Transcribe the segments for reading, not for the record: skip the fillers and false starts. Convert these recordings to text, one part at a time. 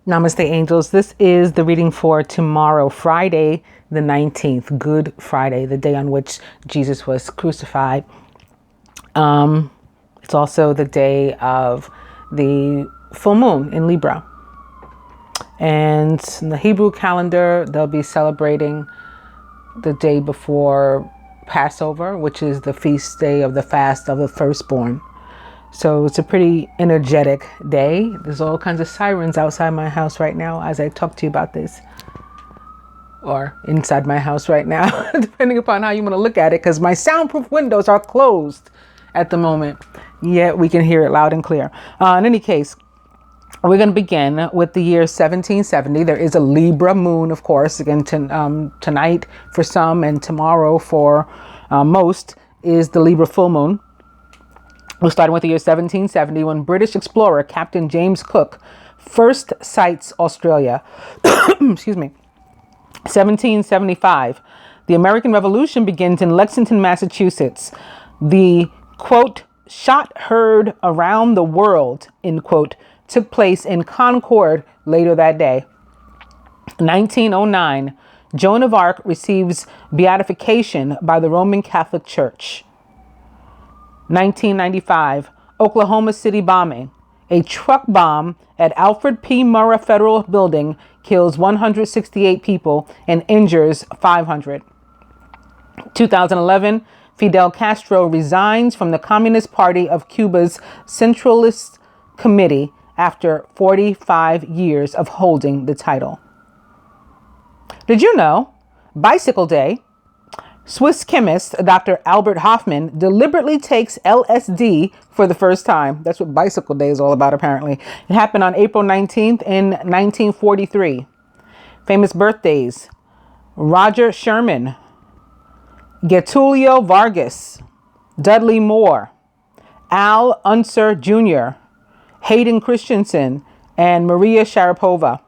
Namaste, angels. This is the reading for tomorrow, Friday, the 19th, Good Friday, the day on which Jesus was crucified. It's also the day of the full moon in Libra. And in the Hebrew calendar, they'll be celebrating the day before Passover, which is the feast day of the fast of the firstborn. So it's a pretty energetic day. There's all kinds of sirens outside my house right now as I talk to you about this. Or inside my house right now, depending upon how you want to look at it, because my soundproof windows are closed at the moment. Yet we can hear it loud and clear. In any case, we're going to begin with the year 1770. There is a Libra moon, of course, again tonight for some and tomorrow for most is the Libra full moon. We're starting with the year 1770 when British explorer Captain James Cook first sights Australia. Excuse me. 1775. The American Revolution begins in Lexington, Massachusetts. The, quote, shot heard around the world, end quote, took place in Concord later that day. 1909. Joan of Arc receives beatification by the Roman Catholic Church. 1995, Oklahoma City bombing. A truck bomb at Alfred P. Murrah Federal Building kills 168 people and injures 500. 2011, Fidel Castro resigns from the Communist Party of Cuba's Centralist Committee after 45 years of holding the title. Did you know Bicycle Day? Swiss chemist Dr. Albert Hofmann deliberately takes LSD for the first time. That's what Bicycle Day is all about, apparently. It happened on April 19th in 1943. Famous birthdays: Roger Sherman, Getulio Vargas, Dudley Moore, Al Unser Jr., Hayden Christensen, and Maria Sharapova.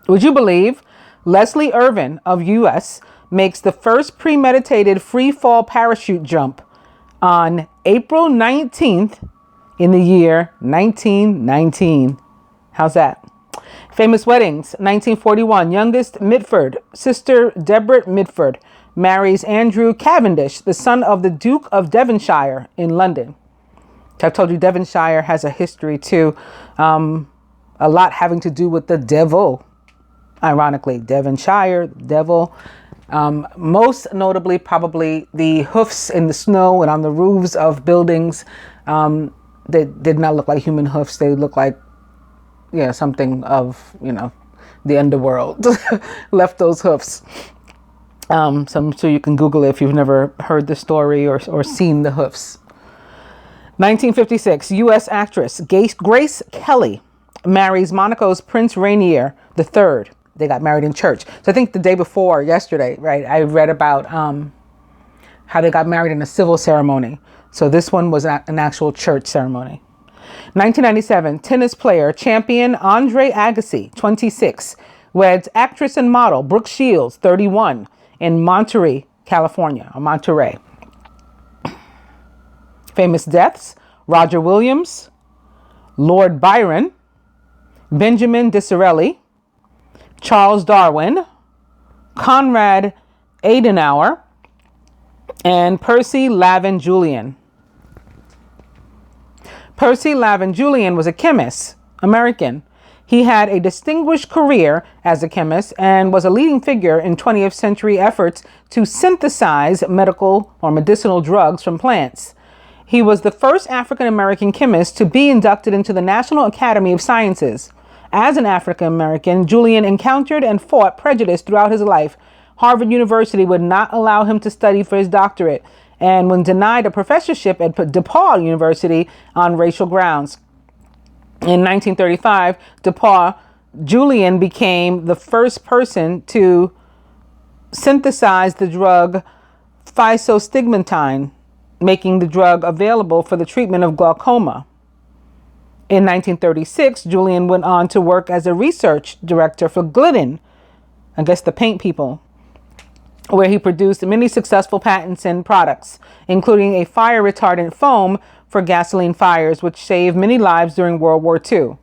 Would you believe Leslie Irvin of U.S. makes the first premeditated free fall parachute jump on April 19th in the year 1919. How's that? Famous weddings. 1941, youngest Mitford, sister Deborah Mitford, marries Andrew Cavendish, the son of the Duke of Devonshire in London. I've told you Devonshire has a history too. A lot having to do with the devil. Ironically, Devonshire, devil. Most notably, probably the hoofs in the snow and on the roofs of buildings. They did not look like human hoofs. They looked like, something of, the underworld left those hoofs. So I'm sure you can Google it if you've never heard the story or seen the hoofs. 1956, U.S. actress Grace Kelly marries Monaco's Prince Rainier III. They got married in church. So I think the day before, yesterday, right, I read about how they got married in a civil ceremony. So this one was an actual church ceremony. 1997, tennis player champion Andre Agassi, 26, weds actress and model Brooke Shields, 31, in Monterey, California, or Monterey. Famous deaths: Roger Williams, Lord Byron, Benjamin Disraeli, Charles Darwin, Konrad Adenauer, and Percy Lavin Julian. Percy Lavin Julian was a chemist, American. He had a distinguished career as a chemist and was a leading figure in 20th century efforts to synthesize medical or medicinal drugs from plants. He was the first African American chemist to be inducted into the National Academy of Sciences. As an African American, Julian encountered and fought prejudice throughout his life. Harvard University would not allow him to study for his doctorate, and when denied a professorship at DePaul University on racial grounds. In 1935, DePaul, Julian became the first person to synthesize the drug physostigmine, making the drug available for the treatment of glaucoma. In 1936, Julian went on to work as a research director for Glidden, I guess the paint people, where he produced many successful patents and products, including a fire retardant foam for gasoline fires, which saved many lives during World War II.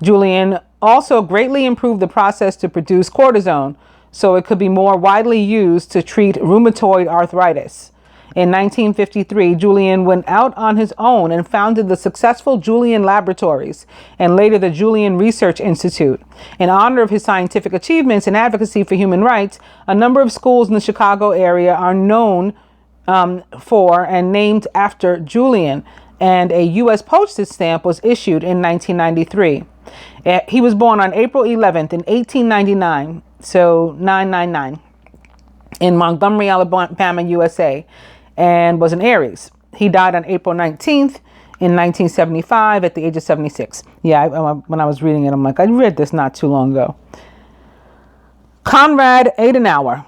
Julian also greatly improved the process to produce cortisone, so it could be more widely used to treat rheumatoid arthritis. In 1953, Julian went out on his own and founded the successful Julian Laboratories and later the Julian Research Institute. In honor of his scientific achievements and advocacy for human rights, a number of schools in the Chicago area are known for and named after Julian, and a U.S. postage stamp was issued in 1993. He was born on April 11th in 1899, so 999, in Montgomery, Alabama, USA, and was an Aries. He died on April 19th in 1975 at the age of 76. Yeah, when I was reading it, I'm like, I read this not too long ago. Konrad Adenauer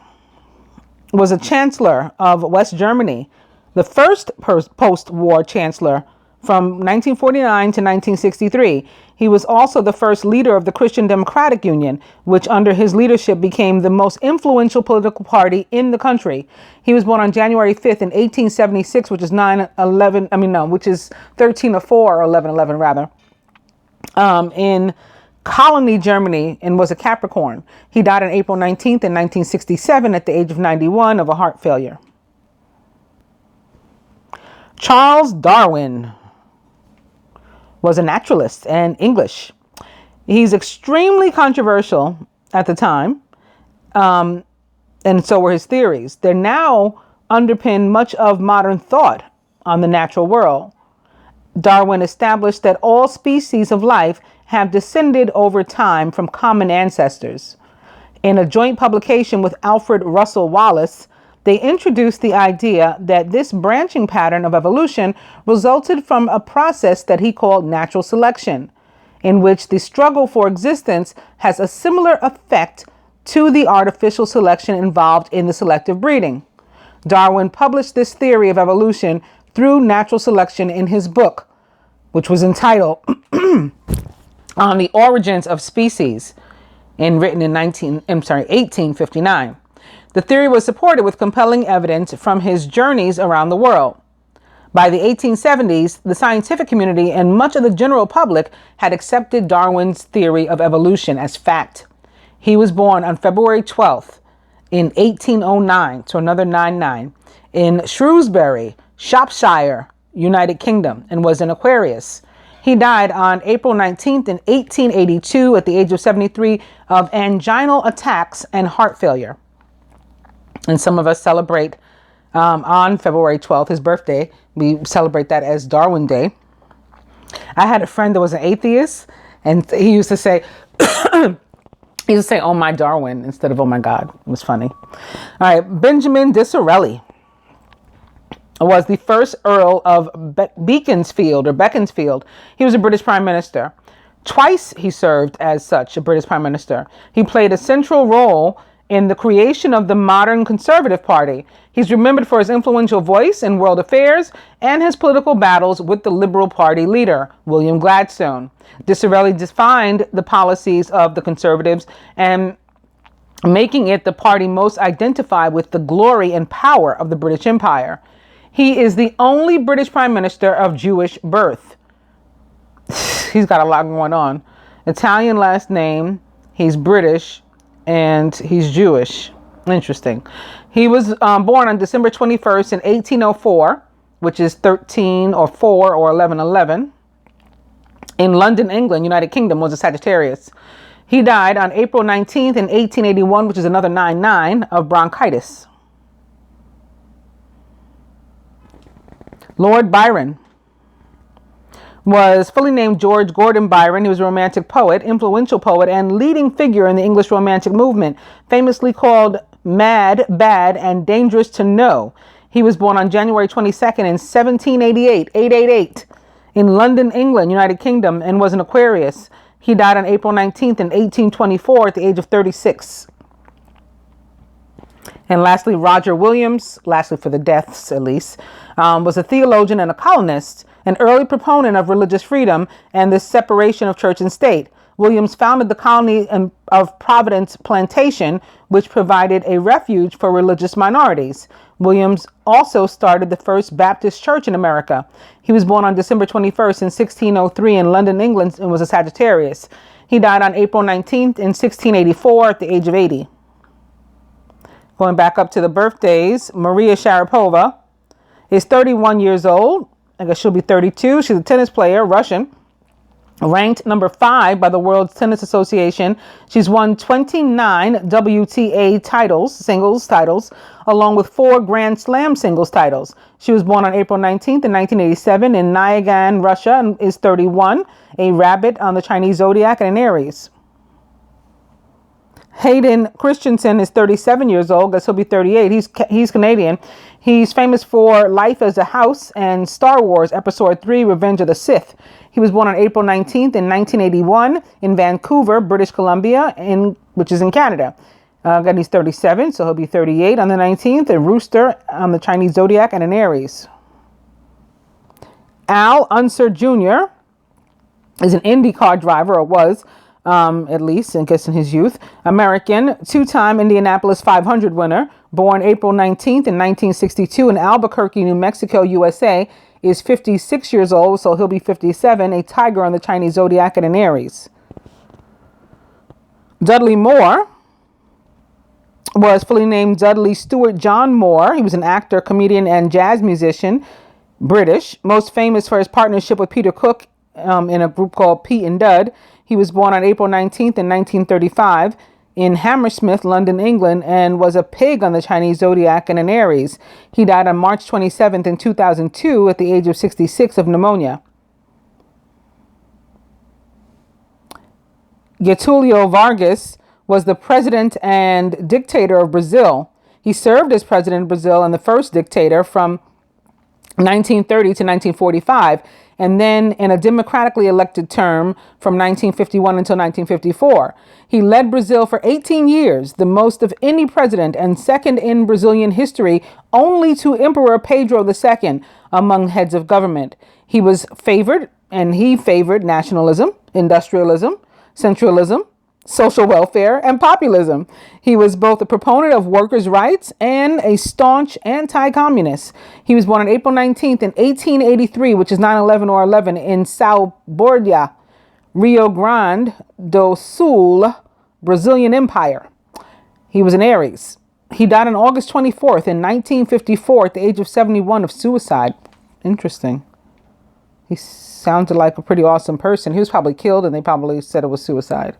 was a chancellor of West Germany, the first post-war chancellor from 1949 to 1963. He was also the first leader of the Christian Democratic Union, which under his leadership became the most influential political party in the country. He was born on January 5th in 1876, which is 1304 or 1111 rather, in Colony, Germany, and was a Capricorn. He died on April 19th in 1967 at the age of 91 of a heart failure. Charles Darwin was a naturalist and English. He's extremely controversial at the time, and so were his theories. They now underpin much of modern thought on the natural world. Darwin established that all species of life have descended over time from common ancestors. In a joint publication with Alfred Russel Wallace, they introduced the idea that this branching pattern of evolution resulted from a process that he called natural selection, in which the struggle for existence has a similar effect to the artificial selection involved in the selective breeding. Darwin published this theory of evolution through natural selection in his book, which was entitled On the Origins of Species, and written in 1859. The theory was supported with compelling evidence from his journeys around the world. By the 1870s, the scientific community and much of the general public had accepted Darwin's theory of evolution as fact. He was born on February 12th in 1809, so another 99, in Shrewsbury, Shropshire, United Kingdom, and was an Aquarius. He died on April 19th in 1882 at the age of 73 of anginal attacks and heart failure. And some of us celebrate on February 12th, his birthday. We celebrate that as Darwin Day. I had a friend that was an atheist, and he used to say, oh my Darwin, instead of oh my God. It was funny. All right, Benjamin Disraeli was the first Earl of Beaconsfield. He was a British Prime Minister. Twice he served as such, a British Prime Minister. He played a central role in the creation of the modern Conservative Party. He's remembered for his influential voice in world affairs and his political battles with the Liberal Party leader, William Gladstone. Disraeli defined the policies of the Conservatives and making it the party most identified with the glory and power of the British Empire. He is the only British Prime Minister of Jewish birth. He's got a lot going on. Italian last name, he's British, and he's Jewish. Interesting. He was born on December 21st in 1804, which is 13 or 4 or 1111, in London, England, United Kingdom, was a Sagittarius. He died on April 19th in 1881, which is another 99, of bronchitis. Lord Byron was fully named George Gordon Byron. He was a romantic poet, influential poet, and leading figure in the English Romantic movement, famously called Mad, Bad, and Dangerous to Know. He was born on January 22nd in 1788, 888, in London, England, United Kingdom, and was an Aquarius. He died on April 19th in 1824 at the age of 36. And lastly, Roger Williams, lastly for the deaths at least, was a theologian and a columnist, an early proponent of religious freedom and the separation of church and state. Williams founded the colony of Providence Plantation, which provided a refuge for religious minorities. Williams also started the first Baptist church in America. He was born on December 21st in 1603 in London, England, and was a Sagittarius. He died on April 19th in 1684 at the age of 80. Going back up to the birthdays, Maria Sharapova is 31 years old. I guess she'll be 32. She's a tennis player, Russian. Ranked number 5 by the World Tennis Association. She's won 29 WTA titles, singles titles, along with 4 Grand Slam singles titles. She was born on April 19th in 1987 in Nyagan, Russia, and is 31, a rabbit on the Chinese zodiac and an Aries. Hayden Christensen is 37 years old. Guess he'll be 38. He's Canadian. He's famous for Life as a House and Star Wars Episode 3, Revenge of the Sith. He was born on April 19th in 1981 in Vancouver, British Columbia, which is in Canada. Again, he's 37, so he'll be 38 on the 19th. A rooster on the Chinese zodiac and an Aries. Al Unser Jr. is an IndyCar driver, or was, at least, I guess in his youth. American, 2-time Indianapolis 500 winner, born April 19th in 1962 in Albuquerque, New Mexico, USA, is 56 years old, so he'll be 57, a tiger on the Chinese zodiac and an Aries. Dudley Moore was fully named Dudley Stewart John Moore. He was an actor, comedian, and jazz musician, British, most famous for his partnership with Peter Cook in a group called Pete and Dud. He was born on April 19th in 1935 in Hammersmith, London, England, and was a pig on the Chinese zodiac and an Aries. He died on March 27th in 2002 at the age of 66 of pneumonia. Getulio Vargas was the president and dictator of Brazil. He served as president of Brazil and the first dictator from 1930 to 1945, and then in a democratically elected term from 1951 until 1954. He led Brazil for 18 years, the most of any president and second in Brazilian history, only to Emperor Pedro II among heads of government. He was favored, and he favored nationalism, industrialism, centralism, social welfare, and populism. He was both a proponent of workers' rights and a staunch anti-communist. He was born on April 19th in 1883, which is 9/11 or 11, in São Borja, Rio Grande do Sul, Brazilian Empire. He was an Aries. He died on August 24th in 1954 at the age of 71 of suicide. Interesting. He sounded like a pretty awesome person. He was probably killed, and they probably said it was suicide.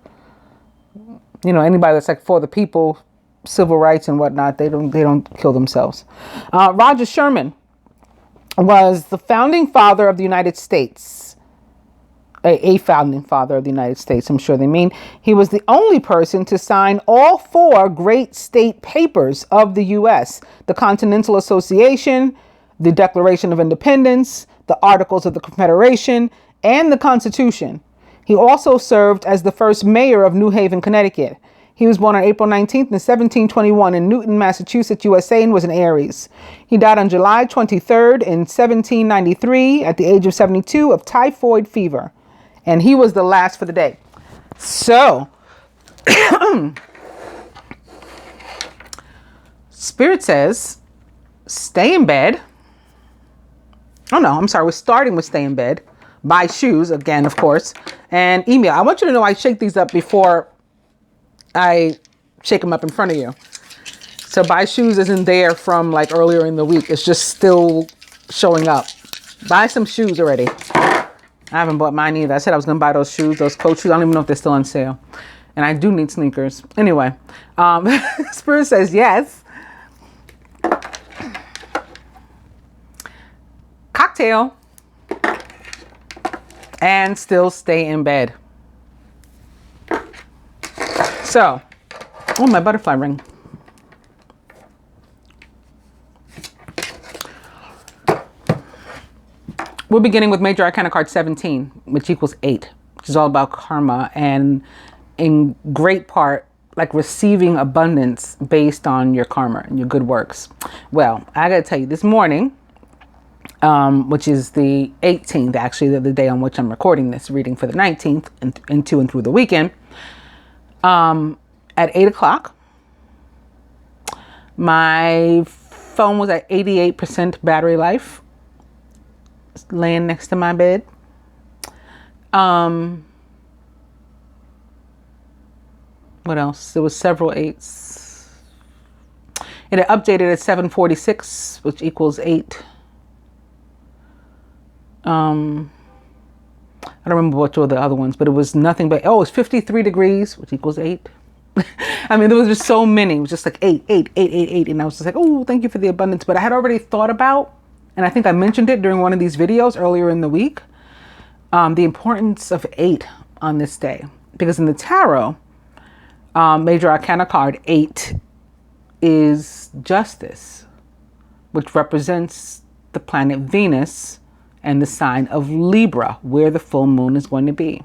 You know, anybody that's like for the people, civil rights and whatnot, they don't kill themselves. Roger Sherman was the founding father of the United States. A founding father of the United States, I'm sure they mean. He was the only person to sign all 4 great state papers of the U.S. the Continental Association, the Declaration of Independence, the Articles of the Confederation, and the Constitution. He also served as the first mayor of New Haven, Connecticut. He was born on April 19th in 1721 in Newton, Massachusetts, USA, and was an Aries. He died on July 23rd in 1793 at the age of 72 of typhoid fever. And he was the last for the day. So, Spirit says, stay in bed. Oh, no, I'm sorry. We're starting with stay in bed. Buy shoes, again, of course, and email. I want you to know I shake these up before I shake them up in front of you. So buy shoes isn't there from like earlier in the week. It's just still showing up. Buy some shoes already. I haven't bought mine either. I said I was going to buy those shoes, those coach shoes. I don't even know if they're still on sale. And I do need sneakers. Anyway, Spirit says yes. Cocktail. And still stay in bed. So, oh, my butterfly ring. We're beginning with Major Arcana card 17, which equals 8, which is all about karma and in great part, like receiving abundance based on your karma and your good works. Well, I gotta tell you, this morning, which is the 18th, actually, the day on which I'm recording this reading for the 19th and to and through the weekend, at 8 o'clock, my phone was at 88% battery life, laying next to my bed. What else? There was several 8s. It had updated at 746, which equals 8. I don't remember what were the other ones, but it was nothing but, oh, it's 53 degrees, which equals 8. I mean, there was just so many. It was just like 8, 8, 8, 8, 8. And I was just like, oh, thank you for the abundance. But I had already thought about, and I think I mentioned it during one of these videos earlier in the week, the importance of 8 on this day. Because in the tarot, Major Arcana card 8 is justice, which represents the planet Venus and the sign of Libra, where the full moon is going to be.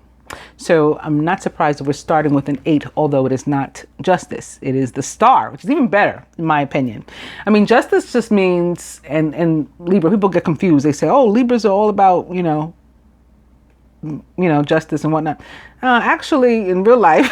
So I'm not surprised that we're starting with an 8, although it is not justice. It is the star, which is even better, in my opinion. I mean, justice just means, and Libra, people get confused. They say, oh, Libras are all about, justice and whatnot. Actually, in real life,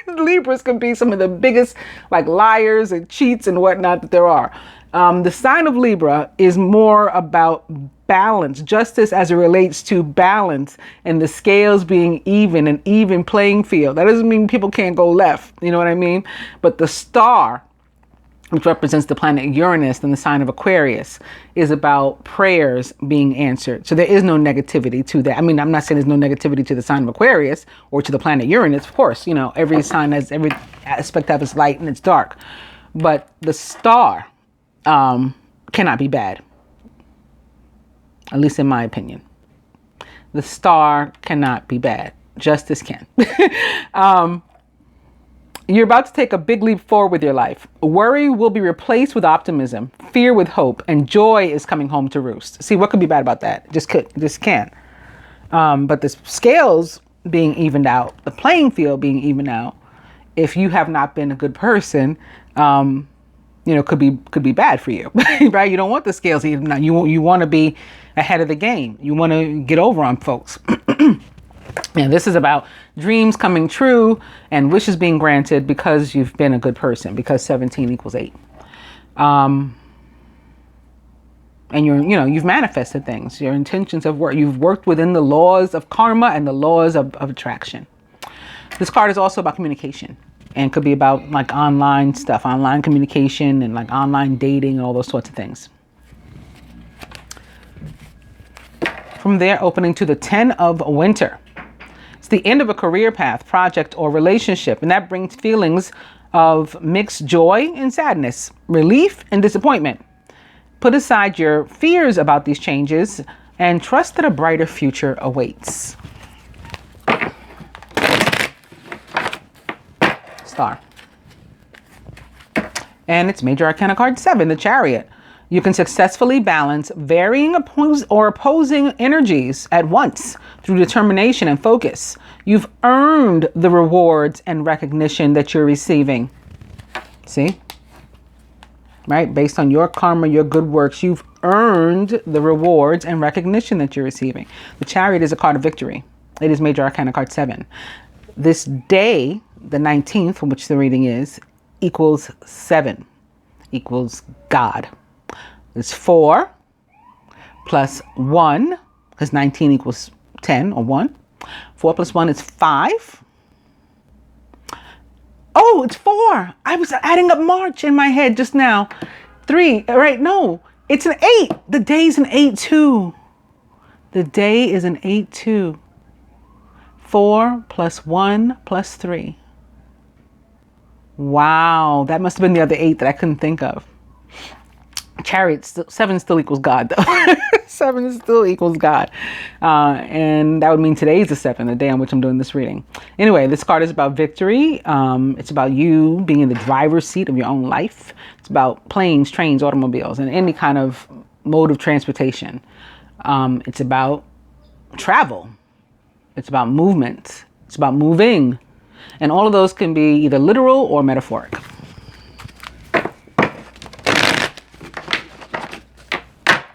Libras can be some of the biggest like liars and cheats and whatnot that there are. The sign of Libra is more about balance, justice as it relates to balance and the scales being even, an even playing field. That doesn't mean people can't go left, you know what I mean? But the star, which represents the planet Uranus and the sign of Aquarius, is about prayers being answered. So there is no negativity to that. I mean, I'm not saying there's no negativity to the sign of Aquarius or to the planet Uranus. Of course, every sign has, every aspect of its light and its dark. But the star cannot be bad, at least in my opinion. The star cannot be bad. Justice can. You're about to take a big leap forward with your life. Worry will be replaced with optimism, fear with hope, and joy is coming home to roost. See, what could be bad about that? Just can't. But the scales being evened out, the playing field being evened out, if you have not been a good person, could be bad for you, right? You don't want the scales even out. You want to be ahead of the game. You want to get over on folks. And this is about dreams coming true and wishes being granted because you've been a good person, because 17 equals 8. And you've manifested things. Your intentions have worked. You've worked within the laws of karma and the laws of attraction. This card is also about communication and could be about like online stuff, online communication and like online dating and all those sorts of things. From there, opening to the 10 of Winter. It's the end of a career path, project, or relationship, and that brings feelings of mixed joy and sadness, relief and disappointment. Put aside your fears about these changes and trust that a brighter future awaits. Star. And it's Major Arcana card 7, the Chariot. You can successfully balance varying opposing energies at once through determination and focus. You've earned the rewards and recognition that you're receiving. See? Right? Based on your karma, your good works, you've earned the rewards and recognition that you're receiving. The Chariot is a card of victory. It is Major Arcana card 7. This day, the 19th, from which the reading is, equals 7, equals God. It's 4 plus 1, because 19 equals 10 or 1. 4 plus 1 is 5. Oh, it's 4. I was adding up March in my head just now. 3, right? No, it's an 8. The day's an 8 too. The day is an 8 too. 4 plus 1 plus 3. Wow, that must have been the other 8 that I couldn't think of. Chariot, 7 still equals God though. 7 still equals God. And that would mean today is the 7th, the day on which I'm doing this reading. Anyway, this card is about victory. It's about you being in the driver's seat of your own life. It's about planes, trains, automobiles, and any kind of mode of transportation. It's about travel. It's about movement. It's about moving. And all of those can be either literal or metaphoric.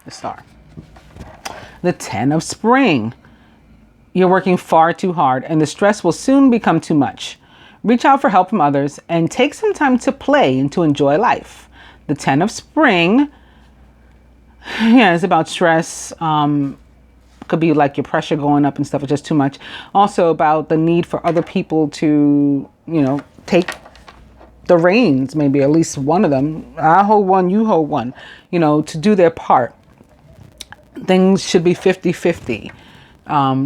The Star. The 10 of Spring. You're working far too hard and the stress will soon become too much. Reach out for help from others and take some time to play and to enjoy life. The 10 of Spring, it's about stress. Could be like your pressure going up and stuff. It's just too much. Also about the need for other people to, take the reins, maybe at least one of them. I hold one, you hold one, to do their part. Things should be 50-50.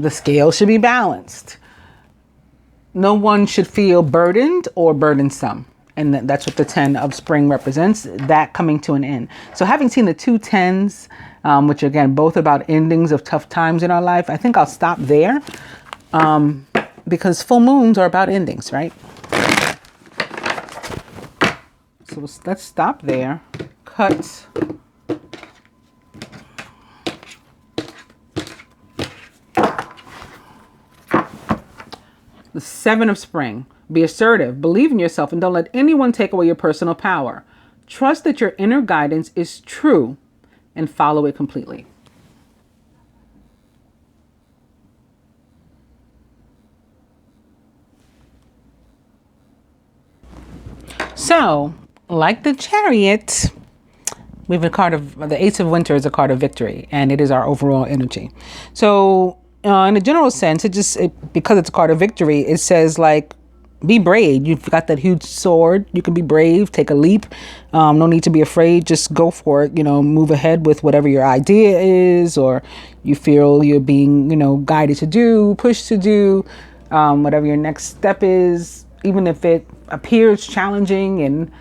The scale should be balanced. No one should feel burdened or burdensome. And that's what the 10 of spring represents, that coming to an end. So having seen the 2 10s, which again, both about endings of tough times in our life, I think I'll stop there because full moons are about endings, right? So let's stop there. Cut. The 7 of spring. Be assertive, believe in yourself, and don't let anyone take away your personal power. Trust that your inner guidance is true and follow it completely. So, like the Chariot, we have a card of the Ace of Winter is a card of victory, and it is our overall energy. So, in a general sense, because it's a card of victory, it says like, be brave. You've got that huge sword. You can be brave. Take a leap. No need to be afraid. Just go for it. Move ahead with whatever your idea is, or you feel you're being, guided to do, pushed to do, whatever your next step is, even if it appears challenging and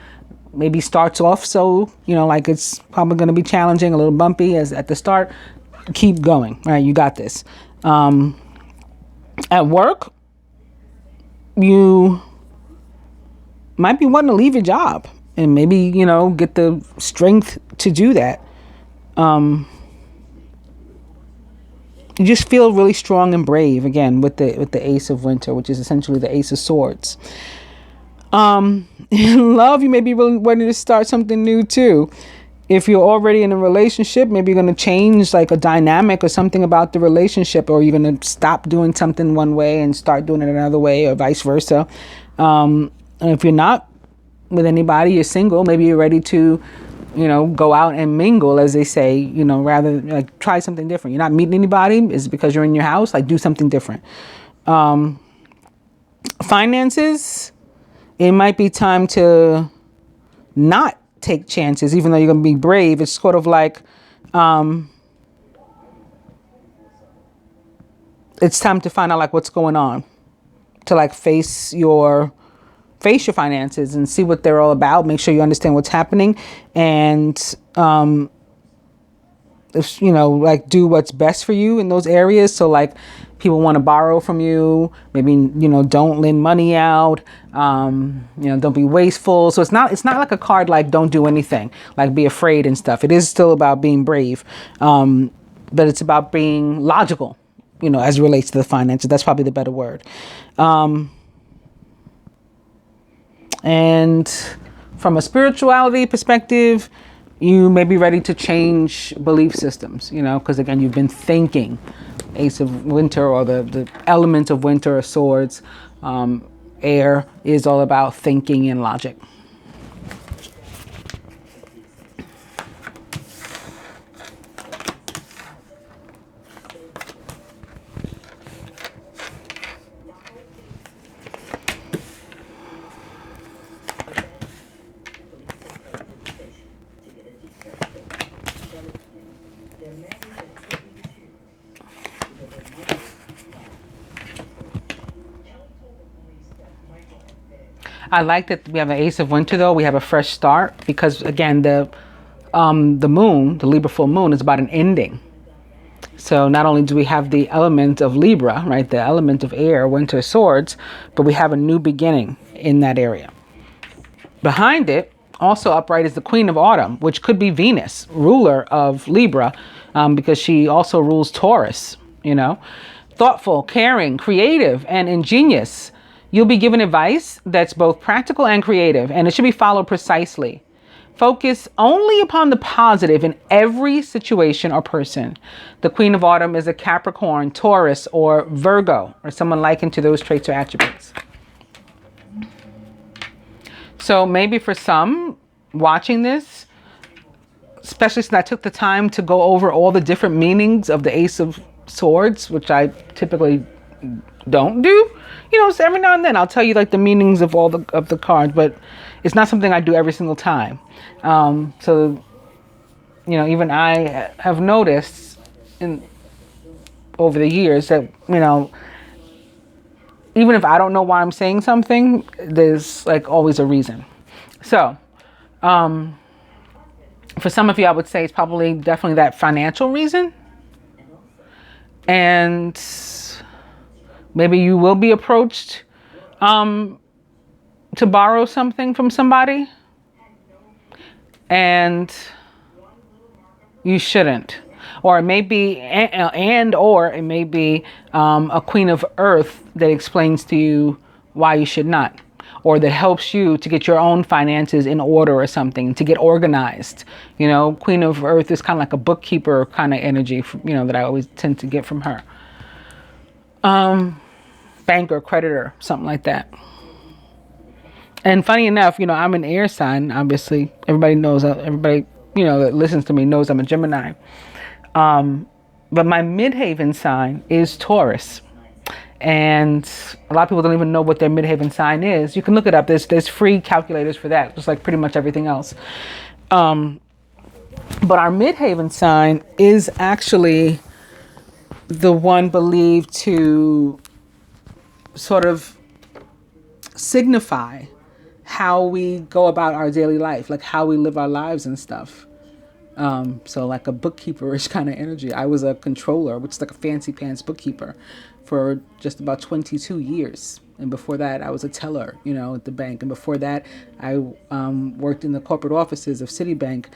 maybe starts off so, like it's probably going to be challenging, a little bumpy as at the start. Keep going. Right? You got this. At work, you might be wanting to leave your job and maybe, get the strength to do that. You just feel really strong and brave again with the Ace of Winter, which is essentially the Ace of Swords. In love, you may be really wanting to start something new too. If you're already in a relationship, maybe you're going to change like a dynamic or something about the relationship, or you're going to stop doing something one way and start doing it another way, or vice versa. And if you're not with anybody, you're single, maybe you're ready to, go out and mingle, as they say, rather like try something different. You're not meeting anybody. Is it because you're in your house? Like do something different. Finances, it might be time to not take chances, even though you're going to be brave. It's sort of like it's time to find out like what's going on, to like face your finances and see what they're all about. Make sure you understand what's happening, and like do what's best for you in those areas. So like people want to borrow from you, maybe, don't lend money out, don't be wasteful. So it's not like a card like don't do anything, like be afraid and stuff. It is still about being brave, but it's about being logical, as it relates to the finances. That's probably the better word. And from a spirituality perspective, you may be ready to change belief systems, because again, you've been thinking. Ace of Winter, or the element of winter, or swords, air, is all about thinking and logic. I like that we have an Ace of Winter, though. We have a fresh start because, again, the moon, the Libra full moon, is about an ending. So not only do we have the element of Libra, right, the element of air, winter, swords, but we have a new beginning in that area. Behind it, also upright, is the Queen of Autumn, which could be Venus, ruler of Libra, because she also rules Taurus, Thoughtful, caring, creative, and ingenious. You'll be given advice that's both practical and creative, and it should be followed precisely. Focus only upon the positive in every situation or person. The Queen of Autumn is a Capricorn, Taurus, or Virgo, or someone likened to those traits or attributes. So maybe for some watching this, especially since I took the time to go over all the different meanings of the Ace of Swords, which I typically don't do. So every now and then I'll tell you like the meanings of all the cards, but it's not something I do every single time. So even I have noticed over the years that even if I don't know why I'm saying something, there's like always a reason. So for some of you, I would say it's probably definitely that financial reason. And maybe you will be approached to borrow something from somebody. And you shouldn't. Or it may be, or it may be a queen of earth that explains to you why you should not. Or that helps you to get your own finances in order or something, to get organized. Queen of earth is kind of like a bookkeeper kind of energy, that I always tend to get from her. Banker, creditor, something like that. And funny enough, I'm an air sign, obviously. Everybody that listens to me knows I'm a Gemini. But my midheaven sign is Taurus. And a lot of people don't even know what their midheaven sign is. You can look it up. There's free calculators for that, just like pretty much everything else. But our midheaven sign is actually the one believed to sort of signify how we go about our daily life, like how we live our lives and stuff. So like a bookkeeper-ish kind of energy. I was a controller, which is like a fancy pants bookkeeper, for just about 22 years. And before that, I was a teller, at the bank. And before that, I worked in the corporate offices of Citibank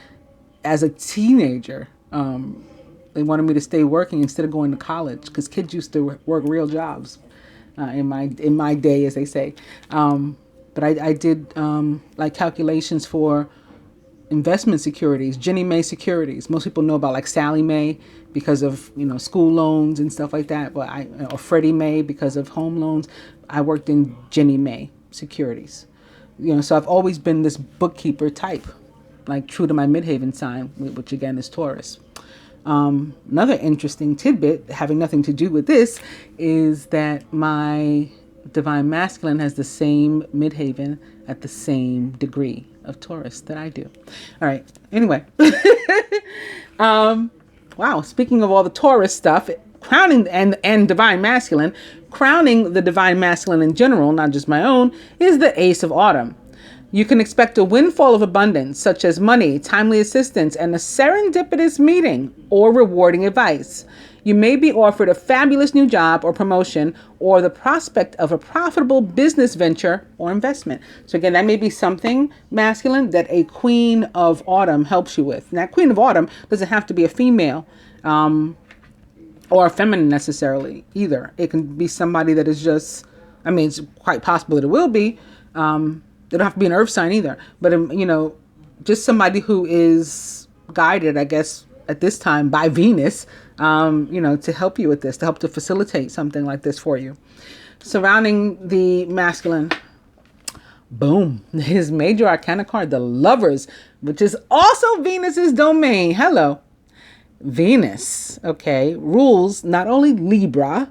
as a teenager. They wanted me to stay working instead of going to college because kids used to work real jobs in my day, as they say. But I did like calculations for investment securities, Ginnie Mae securities. Most people know about like Sally Mae because of school loans and stuff like that. But or Freddie Mae because of home loans. I worked in Ginnie Mae securities. So I've always been this bookkeeper type, like true to my midheaven sign, which again is Taurus. Another interesting tidbit having nothing to do with this is that my divine masculine has the same midheaven at the same degree of Taurus that I do. All right. Anyway. Wow. Speaking of all the Taurus stuff, crowning and divine masculine, crowning the divine masculine in general, not just my own, is the Ace of Autumn. You can expect a windfall of abundance, such as money, timely assistance, and a serendipitous meeting or rewarding advice. You may be offered a fabulous new job or promotion or the prospect of a profitable business venture or investment. So again, that may be something masculine that a Queen of Autumn helps you with. Now, Queen of Autumn doesn't have to be a female or a feminine necessarily either. It can be somebody that is just, it's quite possible that it will be. They don't have to be an earth sign either. But, just somebody who is guided, I guess, at this time by Venus, to help you with this, to help to facilitate something like this for you. Surrounding the masculine, boom, his major arcana card, the Lovers, which is also Venus's domain. Hello. Venus, okay, rules not only Libra,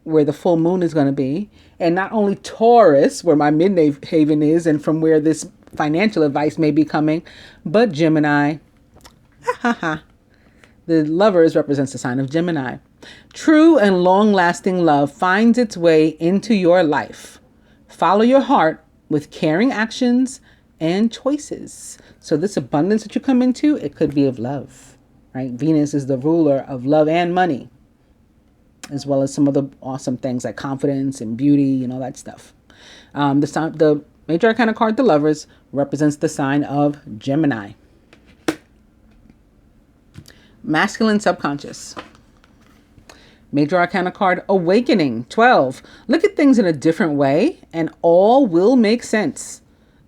where the full moon is going to be, and not only Taurus, where my midhaven is, and from where this financial advice may be coming, but Gemini. The Lovers represents the sign of Gemini. True and long-lasting love finds its way into your life. Follow your heart with caring actions and choices. So this abundance that you come into, it could be of love, right? Venus is the ruler of love and money, as well as some other awesome things like confidence and beauty and all that stuff. The major arcana card, the Lovers, represents the sign of Gemini. Masculine subconscious. Major arcana card, Awakening, 12. Look at things in a different way and all will make sense.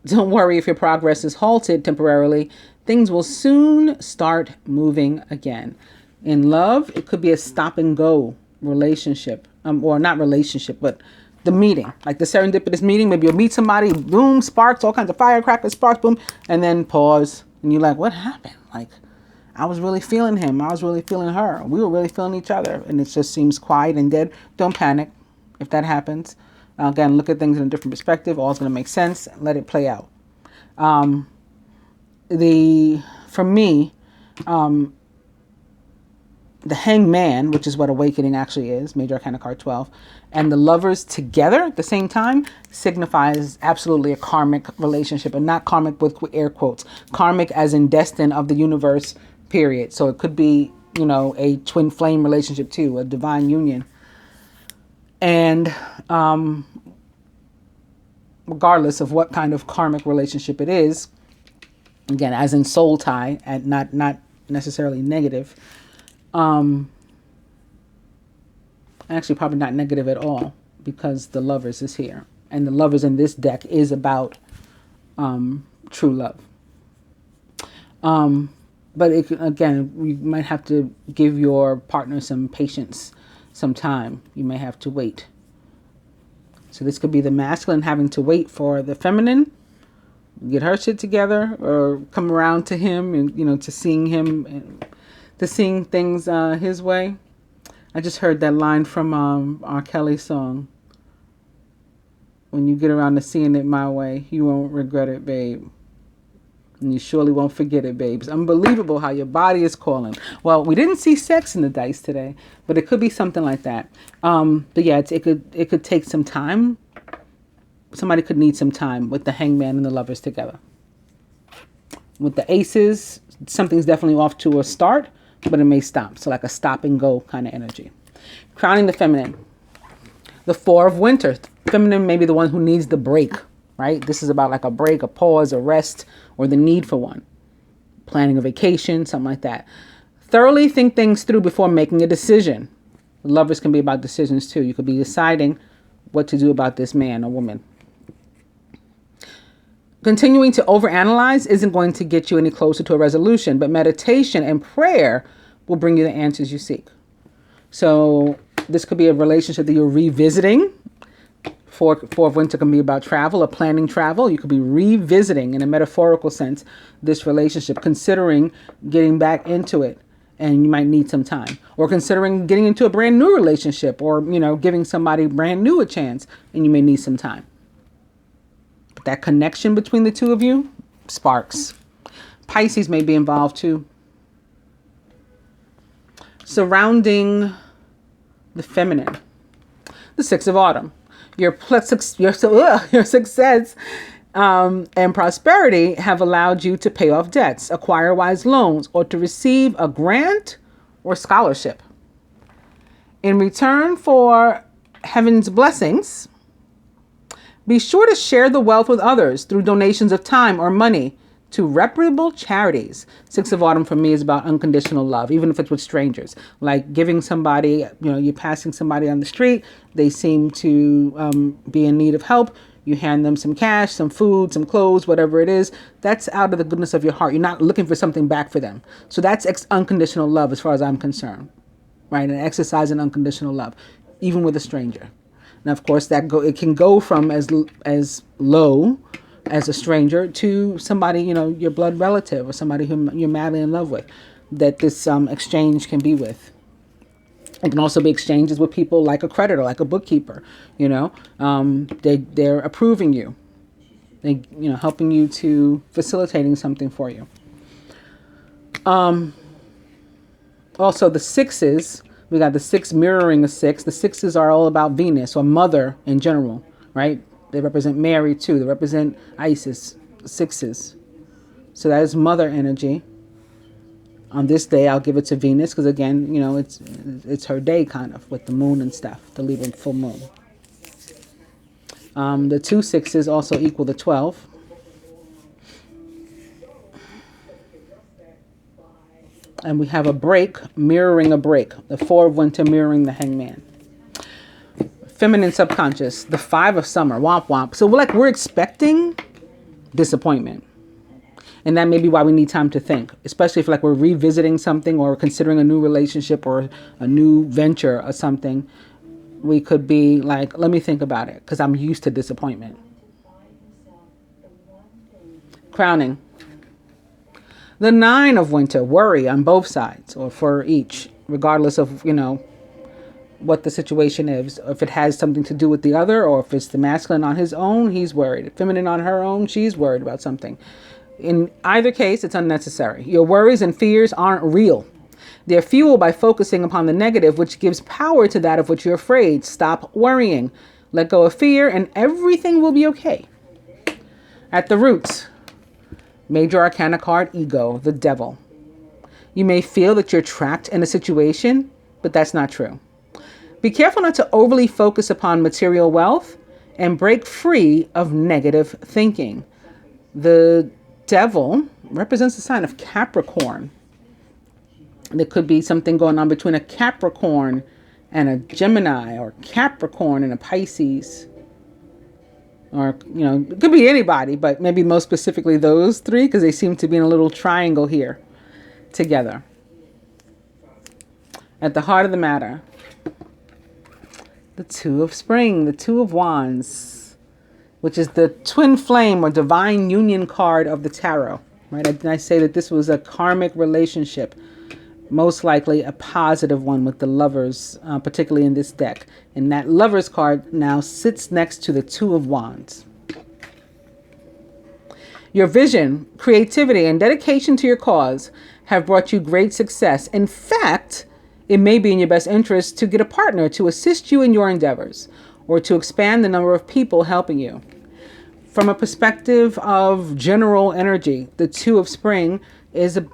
Don't worry if your progress is halted temporarily. Things will soon start moving again. In love, it could be a stop and go relationship, or not relationship, but the meeting, like the serendipitous meeting. Maybe you'll meet somebody, boom, sparks, all kinds of firecrackers, sparks, boom, and then pause. And you're like, what happened? Like, I was really feeling him. I was really feeling her. We were really feeling each other. And it just seems quiet and dead. Don't panic. if that happens. Again, look at things in a different perspective. All's going to make sense. Let it play out. For me, the Hangman, which is what Awakening actually is, Major Arcana card 12, and the Lovers together at the same time signifies absolutely a karmic relationship, and not karmic with air quotes. Karmic as in destined of the universe, period. So it could be, a twin flame relationship too, a divine union. And regardless of what kind of karmic relationship it is, again, as in soul tie, and not necessarily negative. Actually, probably not negative at all, because the Lovers is here, and the Lovers in this deck is about true love. But again, you might have to give your partner some patience, some time. You may have to wait. So this could be the masculine having to wait for the feminine, get her shit together, or come around to him, and to seeing him, and to seeing things his way. I just heard that line from R. Kelly's song. When you get around to seeing it my way, you won't regret it, babe. And you surely won't forget it, babe. It's unbelievable how your body is calling. Well, we didn't see sex in the dice today, but it could be something like that. But yeah, it could take some time. Somebody could need some time with the Hangman and the Lovers together. With the Aces, something's definitely off to a start, but it may stop. So like a stop and go kind of energy. Crowning the feminine. The Four of Winter. Feminine may be the one who needs the break, right? This is about like a break, a pause, a rest, or the need for one. Planning a vacation, something like that. Thoroughly think things through before making a decision. Lovers can be about decisions too. You could be deciding what to do about this man or woman. Continuing to overanalyze isn't going to get you any closer to a resolution, but meditation and prayer will bring you the answers you seek. So this could be a relationship that you're revisiting. Four of Winter can be about travel or planning travel. You could be revisiting, in a metaphorical sense, this relationship, considering getting back into it, and you might need some time. Or considering getting into a brand new relationship, or, giving somebody brand new a chance, and you may need some time. But that connection between the two of you sparks. Pisces may be involved too. Surrounding the feminine. The Six of Autumn. Your success and prosperity have allowed you to pay off debts, acquire wise loans, or to receive a grant or scholarship. In return for heaven's blessings, be sure to share the wealth with others through donations of time or money to reputable charities. Six of Autumn for me is about unconditional love, even if it's with strangers. Like giving somebody, you're passing somebody on the street, they seem to be in need of help. You hand them some cash, some food, some clothes, whatever it is. That's out of the goodness of your heart. You're not looking for something back for them. So that's unconditional love as far as I'm concerned, right? And exercising unconditional love, even with a stranger. Now, of course, it can go from as low as a stranger to somebody, your blood relative or somebody who you're madly in love with, that this exchange can be with. It can also be exchanges with people like a creditor, like a bookkeeper, they're approving you, helping you to facilitating something for you. Also the sixes, we got the six mirroring a six. The sixes are all about Venus or mother in general, right? They represent Mary too. They represent Isis, sixes. So that is mother energy. On this day, I'll give it to Venus because, again, it's her day kind of with the moon and stuff, the Libra full moon. The two sixes also equal the 12. And we have a break mirroring a break. The Four of Winter mirroring the Hangman. Feminine subconscious, the Five of Summer, womp womp. So we're expecting disappointment. And that may be why we need time to think, especially if we're revisiting something or considering a new relationship or a new venture or something. We could be like, let me think about it because I'm used to disappointment. Crowning. The Nine of Winter, worry on both sides or for each, regardless of, what the situation is. If it has something to do with the other, or if it's the masculine on his own, he's worried. Feminine on her own, she's worried about something. In either case, it's unnecessary. Your worries and fears aren't real. They're fueled by focusing upon the negative, which gives power to that of which you're afraid. Stop worrying. Let go of fear, and everything will be okay. At the roots, Major Arcana card, Ego, the devil. You may feel that you're trapped in a situation, but that's not true. Be careful not to overly focus upon material wealth and break free of negative thinking. The devil represents the sign of Capricorn. There could be something going on between a Capricorn and a Gemini, or Capricorn and a Pisces. Or, it could be anybody, but maybe most specifically those three, because they seem to be in a little triangle here together. At the heart of the matter, the Two of Spring, the Two of Wands, which is the twin flame or divine union card of the tarot. Right? I say that this was a karmic relationship, most likely a positive one with the Lovers, particularly in this deck. And that Lovers card now sits next to the Two of Wands. Your vision, creativity, and dedication to your cause have brought you great success. In fact, it may be in your best interest to get a partner to assist you in your endeavors, or to expand the number of people helping you. From a perspective of general energy, the Two of Spring is a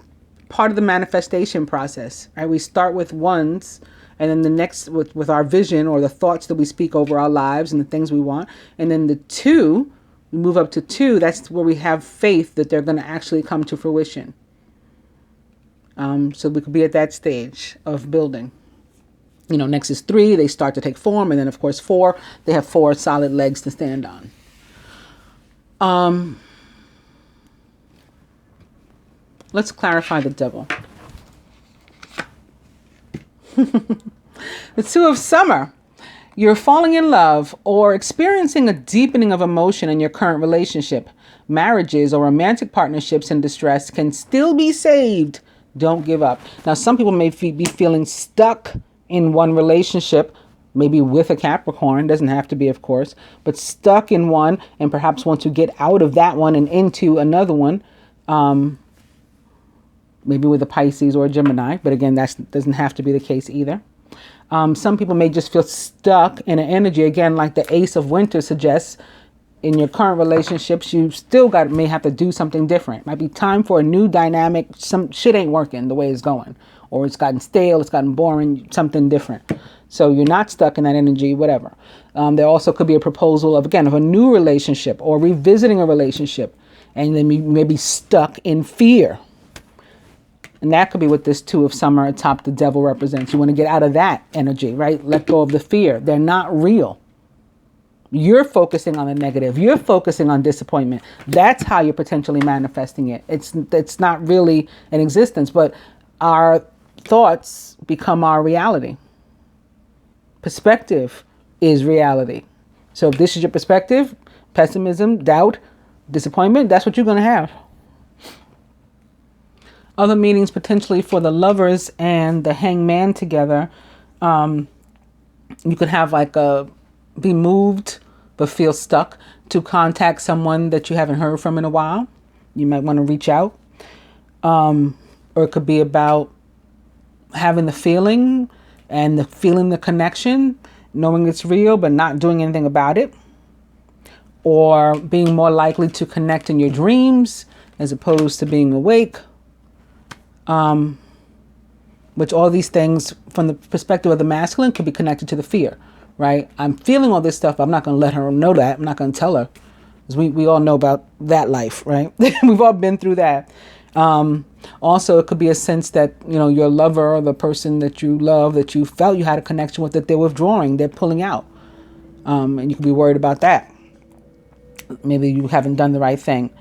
part of the manifestation process. Right? We start with ones, and then the next with our vision, or the thoughts that we speak over our lives and the things we want. And then the two, we move up to two. That's where we have faith that they're going to actually come to fruition. So we could be at that stage of building. Next is three. They start to take form. And then, of course, four. They have four solid legs to stand on. Let's clarify the devil. The Two of Summer. You're falling in love or experiencing a deepening of emotion in your current relationship. Marriages or romantic partnerships in distress can still be saved. Don't give up. Now, some people may be feeling stuck in one relationship, maybe with a Capricorn. Doesn't have to be, of course, but stuck in one and perhaps want to get out of that one and into another one. Maybe with a Pisces or a Gemini. But again, that doesn't have to be the case either. Some people may just feel stuck in an energy, again, like the Ace of Winter suggests. In your current relationships, you still may have to do something different. Might be time for a new dynamic. Some shit ain't working the way it's going. Or it's gotten stale, it's gotten boring, something different. So you're not stuck in that energy, whatever. There also could be a proposal of a new relationship, or revisiting a relationship. And then you may be stuck in fear. And that could be what this Two of Summer atop the devil represents. You want to get out of that energy, right? Let go of the fear. They're not real. You're focusing on the negative. You're focusing on disappointment. That's how you're potentially manifesting it. It's not really an existence, but our thoughts become our reality. Perspective is reality. So if this is your perspective, pessimism, doubt, disappointment, that's what you're going to have. Other meanings potentially for the Lovers and the Hangman together. You could have be moved but feel stuck to contact someone that you haven't heard from in a while. You might want to reach out. Or it could be about having the feeling and feeling the connection, knowing it's real but not doing anything about it. Or being more likely to connect in your dreams as opposed to being awake. Which all these things from the perspective of the masculine could be connected to the fear, right? I'm feeling all this stuff, but I'm not going to let her know that. I'm not going to tell her, because we all know about that life, right? We've all been through that. Also, it could be a sense that, your lover, or the person that you love, that you felt you had a connection with, that they're withdrawing, they're pulling out. And you could be worried about that. Maybe you haven't done the right thing.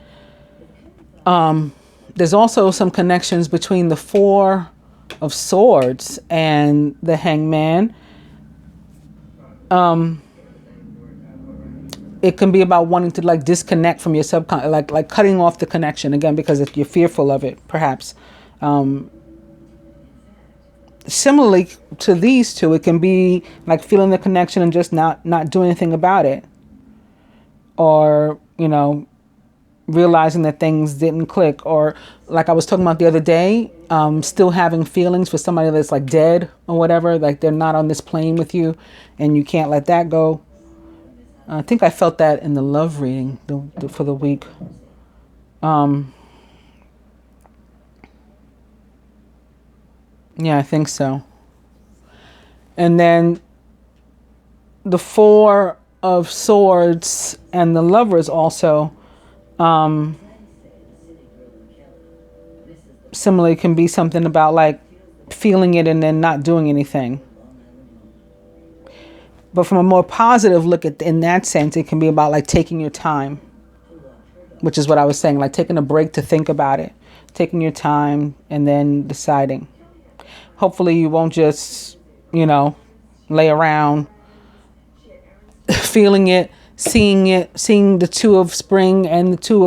There's also some connections between the Four of Swords and the Hangman. It can be about wanting to disconnect from your subconscious, like cutting off the connection again, because if you're fearful of it, perhaps. similarly to these two, it can be like feeling the connection and just not doing anything about it, or realizing that things didn't click, or like I was talking about the other day, still having feelings for somebody that's like dead or whatever, like they're not on this plane with you and you can't let that go. I think I felt that in the love reading for the week. Yeah, I think so. And then the Four of Swords and the Lovers also similarly can be something about like feeling it and then not doing anything. But from a more positive look at in that sense, it can be about like taking your time, which is what I was saying, like taking a break to think about it, taking your time and then deciding. Hopefully you won't just, lay around feeling it, seeing the two of spring and the two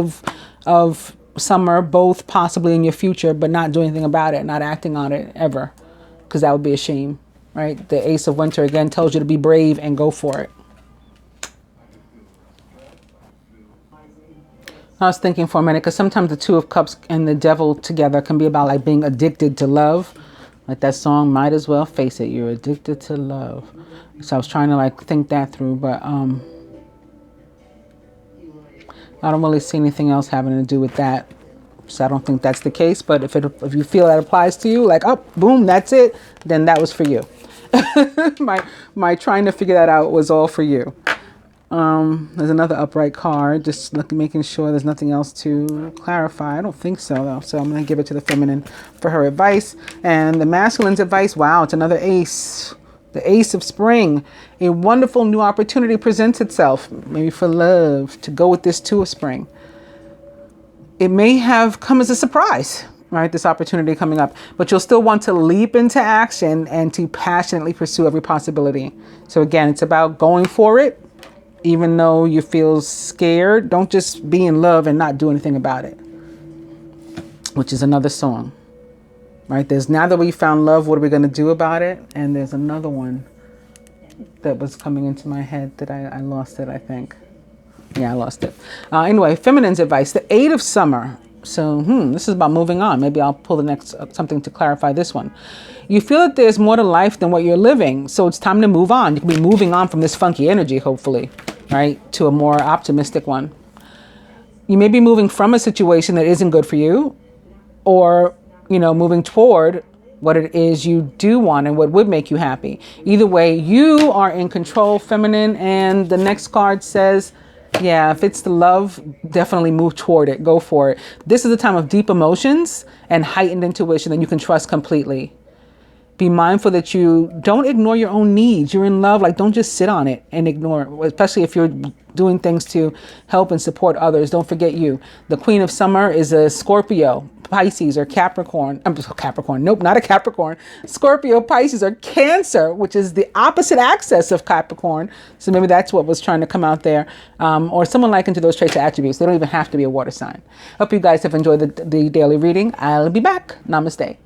of summer, both possibly in your future, but not doing anything about it, not acting on it ever, because that would be a shame, right? The Ace of Winter again tells you to be brave and go for it. I was thinking for a minute, because sometimes the Two of Cups and the Devil together can be about like being addicted to love. Like that song, Might As Well Face It, you're addicted to love. So I was trying to like think that through, but I don't really see anything else having to do with that. So I don't think that's the case. But if you feel that applies to you, like, oh, boom, that's it, then that was for you. my trying to figure that out was all for you. There's another upright card, just making sure there's nothing else to clarify. I don't think so, though. So I'm going to give it to the feminine for her advice. And the masculine's advice, wow, it's another ace. The Ace of Spring. A wonderful new opportunity presents itself, maybe for love, to go with this Two of Spring. It may have come as a surprise, right, this opportunity coming up, but you'll still want to leap into action and to passionately pursue every possibility. So again, it's about going for it. Even though you feel scared, don't just be in love and not do anything about it, which is another song, right? There's now that we found love, what are we going to do about it? And there's another one that was coming into my head that I lost it, I think. Yeah, I lost it. Anyway, feminine's advice, the Eight of Summer. So, this is about moving on. Maybe I'll pull the next something to clarify this one. You feel that there's more to life than what you're living, so it's time to move on. You can be moving on from this funky energy, hopefully, right, to a more optimistic one. You may be moving from a situation that isn't good for you, or, moving toward what it is you do want and what would make you happy. Either way, you are in control, feminine, and the next card says, yeah, if it's the love, definitely move toward it. Go for it. This is a time of deep emotions and heightened intuition that you can trust completely. Be mindful that you don't ignore your own needs. You're in love. Like, don't just sit on it and ignore, especially if you're doing things to help and support others. Don't forget you. The Queen of Summer is a Scorpio, Pisces, or Capricorn. Capricorn. Nope, not a Capricorn. Scorpio, Pisces, or Cancer, which is the opposite axis of Capricorn. So maybe that's what was trying to come out there. Or someone like into those traits or attributes. They don't even have to be a water sign. Hope you guys have enjoyed the daily reading. I'll be back. Namaste.